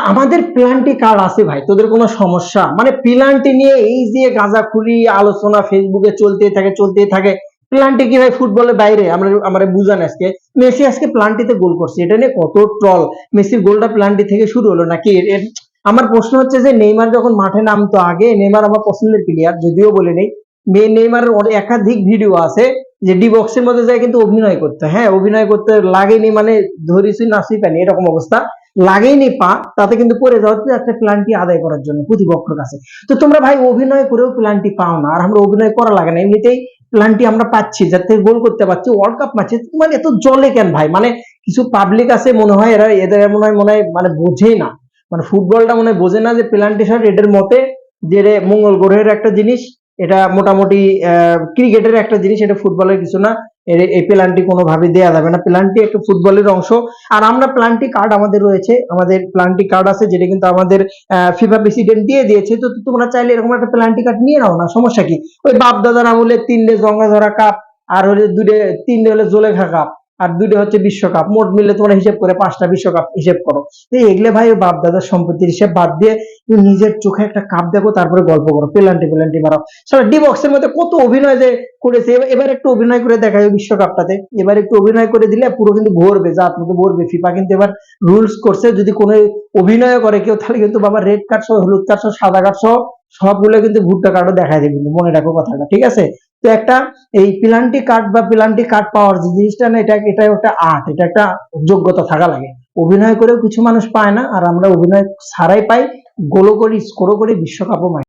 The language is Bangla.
আমাদের প্ল্যান্টি কার্ড আছে ভাই, তোদের কোনো সমস্যা? মানে প্ল্যান্টি নিয়ে এই যে গাঁজাখুরি আলোচনা ফেসবুকে চলতেই থাকে। প্ল্যান্টি কি ভাই ফুটবলের বাইরে? আমরা বুঝান আজকে মেসি আজকে প্ল্যান্টিতে গোল করছে, এটা নিয়ে কত ট্রল। মেসির গোলটা প্ল্যান্টি থেকে শুরু হলো নাকি? আমার প্রশ্ন হচ্ছে যে নেইমার যখন মাঠে নামতো, আগে নেইমার আমার পছন্দের প্লেয়ার, যদিও বলে নেই নেইমারের একাধিক ভিডিও আছে যে ডি বক্সের মধ্যে যায় কিন্তু অভিনয় করতে, হ্যাঁ অভিনয় করতে লাগেনি, মানে ধরিসই নাসি পানি এরকম অবস্থা, লাগেইনি পা, তাতে কিন্তু পড়ে যাওয়া হচ্ছে একটা প্ল্যানটি আদায় করার জন্য প্রতিপক্ষের কাছে। তো তোমরা ভাই অভিনয় করেও প্ল্যানটি পাও না, আর আমরা অভিনয় করা লাগে না, এমনিতেই প্ল্যানটি আমরা পাচ্ছি, যাতে গোল করতে পারছি ওয়ার্ল্ড কাপ ম্যাচে। মানে এত জলে কেন ভাই? মানে কিছু পাবলিক আছে মনে হয় এদের মনে হয় মানে বোঝেই না, মানে ফুটবলটা মনে হয় বোঝে না যে প্ল্যানটি শট এদের মতে যে মঙ্গল গ্রহের একটা জিনিস, এটা মোটামুটি ক্রিকেটের একটা জিনিস, এটা ফুটবলের কিছু না। এই প্ল্যানটি কোনোভাবে দেয়া যাবে না, প্ল্যানটি একটা ফুটবলের অংশ। আর আমরা প্ল্যান্টি কার্ড আমাদের রয়েছে, আমাদের প্ল্যান্টি কার্ড আছে, যেটা কিন্তু আমাদের ফিফা প্রেসিডেন্ট দিয়ে দিয়েছে। তো তোমরা চাইলে এরকম একটা প্ল্যান্টি কার্ড নিয়ে নাও না, সমস্যা কি? ওই বাপ দাদার আমলে 3টে জঙ্গা ধরা কাপ, আর হলে 3টে হলে জোলেখা কাপ, আর 2টে হচ্ছে বিশ্বকাপ, মোট মিলে তোমরা হিসেব করে 5টা বিশ্বকাপ হিসেব করো। এগুলো ভাই বাপ দাদার সম্পত্তির হিসেব বাদ দিয়ে তুমি নিজের চোখে একটা কাপ দেখো, তারপরে গল্প করো, পেলান্টি পেলান্টি মারাও। সারা ডি বক্সের মধ্যে কত অভিনয় যে করেছে, এবার একটু অভিনয় করে দেখায় বিশ্বকাপটাতে, এবার একটু অভিনয় করে দিলে পুরো কিন্তু ভরবে, জাত মতো ভরবে। ফিফা কিন্তু এবার রুলস করছে, যদি কোনো অভিনয় করে কেউ, তাহলে কিন্তু বাবা রেড কার্ড সহ, হলুদ কার্ড সহ, সাদা কার্ড সহ সবগুলো কিন্তু ভুট্টা কার্ডও দেখায় দেবে, কিন্তু মনে রাখো কথাটা, ঠিক আছে? তো একটা এই প্লান্টি কার্ড বা প্লান্টি কার্ড পাওয়ার যে জিনিসটা না, এটা একটা আর্ট, এটা একটা যোগ্যতা থাকা লাগে। অভিনয় করেও কিছু মানুষ পায় না, আর আমরা অভিনয় ছাড়াই পাই, গোলও করি, স্কোরও করি, বিশ্বকাপও